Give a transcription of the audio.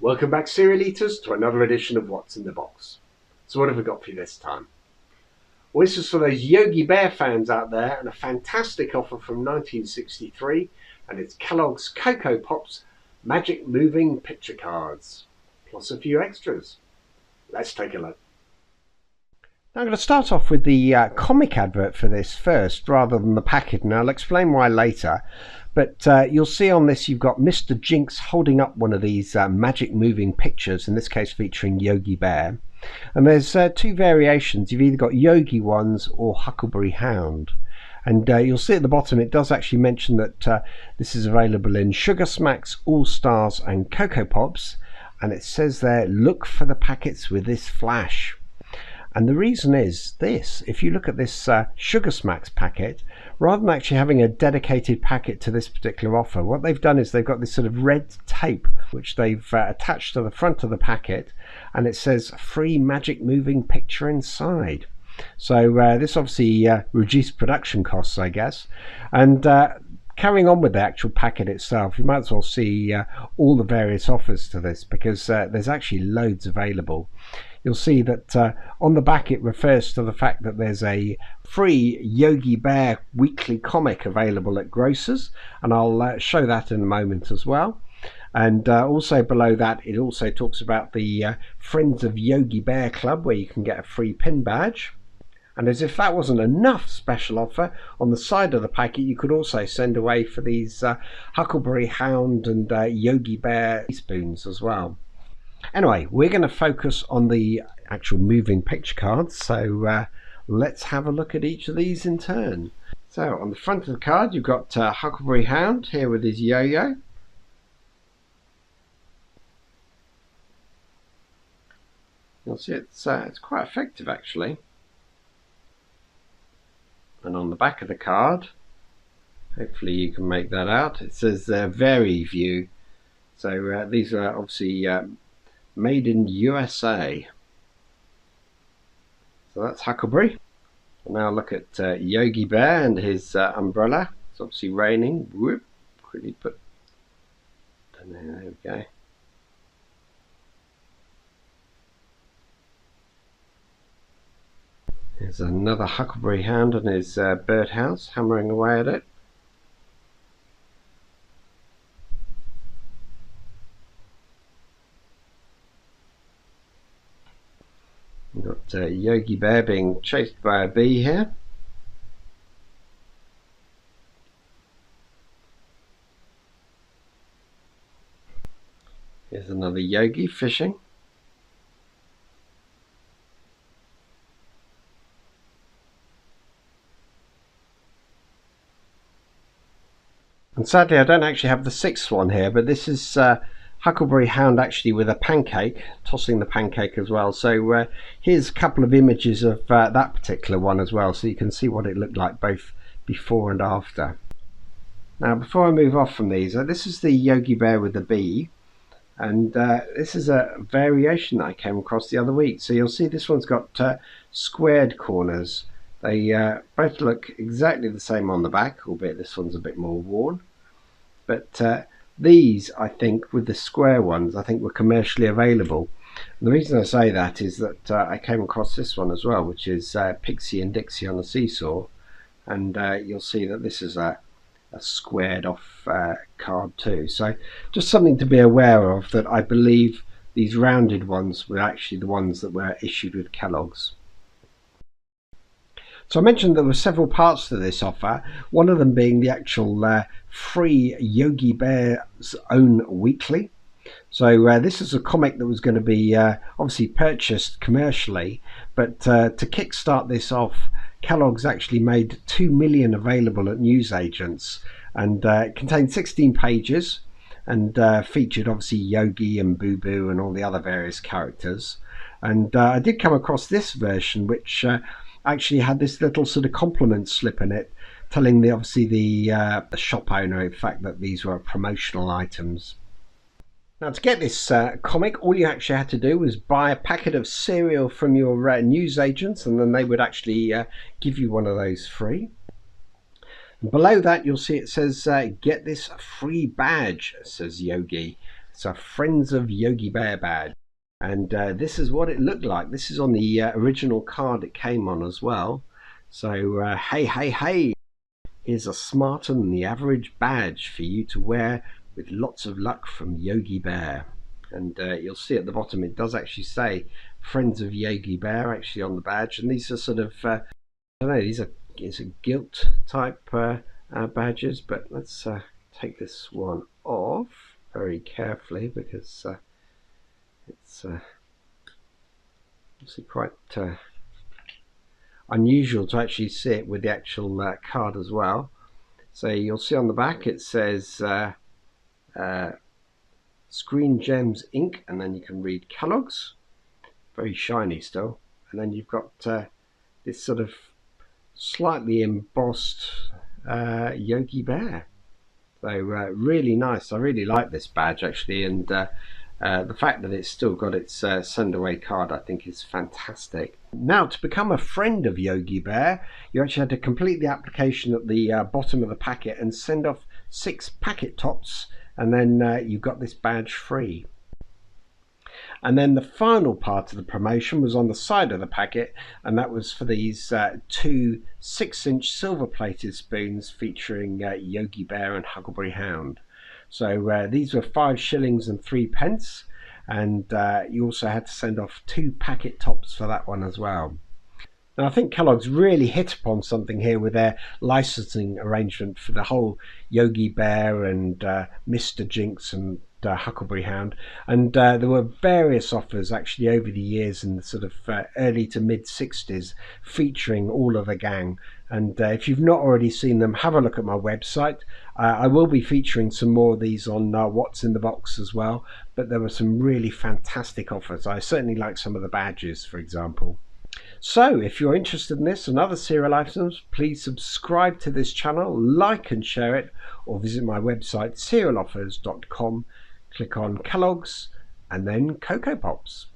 Welcome back, cereal eaters, to another edition of What's in the Box. So what have we got for you this time? Well, this is for those Yogi Bear fans out there, and a fantastic offer from 1963, and it's Kellogg's Coco Pops Magic Moving Picture Cards, plus a few extras. Let's take a look. Now I'm going to start off with the comic advert for this first, rather than the packet, and I'll explain why later. But you'll see on this you've got Mr. Jinx holding up one of these magic moving pictures, in this case featuring Yogi Bear. And there's two variations. You've either got Yogi ones or Huckleberry Hound. And you'll see at the bottom it does actually mention that this is available in Sugar Smacks, All Stars and Coco Pops. And it says there, look for the packets with this flash. And the reason is this: if you look at this Sugar Smacks packet, rather than actually having a dedicated packet to this particular offer, what they've done is they've got this sort of red tape which they've attached to the front of the packet, and it says free magic moving picture inside. So this obviously reduced production costs, I guess. And carrying on with the actual packet itself, you might as well see all the various offers to this, because there's actually loads available. You'll see that on the back it refers to the fact that there's a free Yogi Bear weekly comic available at grocers, and I'll show that in a moment as well. And also below that it also talks about the Friends of Yogi Bear Club, where you can get a free pin badge. And as if that wasn't enough special offer, on the side of the packet you could also send away for these Huckleberry Hound and Yogi Bear spoons as well. Anyway, we're going to focus on the actual moving picture cards, so let's have a look at each of these in turn. So on the front of the card you've got Huckleberry Hound here with his yo-yo. You'll see it's quite effective actually. And on the back of the card, hopefully you can make that out, it says Vary View. So these are obviously made in USA. So that's Huckleberry. Now look at Yogi Bear and his umbrella. It's obviously raining. Whoop, quickly put. There we go. There's another Huckleberry Hound and his birdhouse, hammering away at it. We've got Yogi Bear being chased by a bee here. Here's another Yogi fishing. And sadly I don't actually have the sixth one here, but this is Huckleberry Hound actually with a pancake, tossing the pancake as well. So here's a couple of images of that particular one as well, so you can see what it looked like both before and after. Now before I move off from these, this is the Yogi Bear with the bee, and this is a variation that I came across the other week. So you'll see this one's got squared corners. They both look exactly the same on the back, albeit this one's a bit more worn. But these, I think, with the square ones, I think were commercially available. And the reason I say that is that I came across this one as well, which is Pixie and Dixie on a Seesaw. And you'll see that this is a squared off card too. So just something to be aware of, that I believe these rounded ones were actually the ones that were issued with Kellogg's. So I mentioned there were several parts to this offer, one of them being the actual free Yogi Bear's own weekly. So this is a comic that was going to be obviously purchased commercially, but to kickstart this off, Kellogg's actually made 2 million available at newsagents, and it contained 16 pages and featured obviously Yogi and Boo Boo and all the other various characters. And I did come across this version, which actually had this little sort of compliment slip in it, telling the shop owner, in fact, that these were promotional items. Now to get this comic, all you actually had to do was buy a packet of cereal from your newsagents, and then they would actually give you one of those free. And below that you'll see it says get this free badge, says Yogi. It's a Friends of Yogi Bear badge. And this is what it looked like. This is on the original card it came on as well. So hey, hey, hey, here's a smarter than the average badge for you to wear with lots of luck from Yogi Bear. And you'll see at the bottom it does actually say Friends of Yogi Bear actually on the badge. And these are sort of, I don't know, it's a gilt type badges. But let's take this one off very carefully because it's obviously quite unusual to actually see it with the actual card as well. So you'll see on the back it says Screen Gems Ink, and then you can read Kellogg's, very shiny still, and then you've got this sort of slightly embossed Yogi Bear. So really nice. I really like this badge actually, and the fact that it's still got its send away card I think is fantastic. Now, to become a friend of Yogi Bear, you actually had to complete the application at the bottom of the packet and send off 6 packet tops, and then you got this badge free. And then the final part of the promotion was on the side of the packet, and that was for these 2 6-inch silver plated spoons featuring Yogi Bear and Huckleberry Hound. So these were 5 shillings and 3 pence, and you also had to send off 2 packet tops for that one as well. Now, I think Kellogg's really hit upon something here with their licensing arrangement for the whole Yogi Bear and Mr. Jinx and Huckleberry Hound, and there were various offers actually over the years in the sort of early to mid 60s featuring all of the gang. And if you've not already seen them, have a look at my website. I will be featuring some more of these on What's in the Box as well, but there were some really fantastic offers. I certainly like some of the badges, for example. So if you're interested in this and other cereal items, please subscribe to this channel, like and share it, or visit my website cerealoffers.com. Click on Kellogg's and then Coco Pops.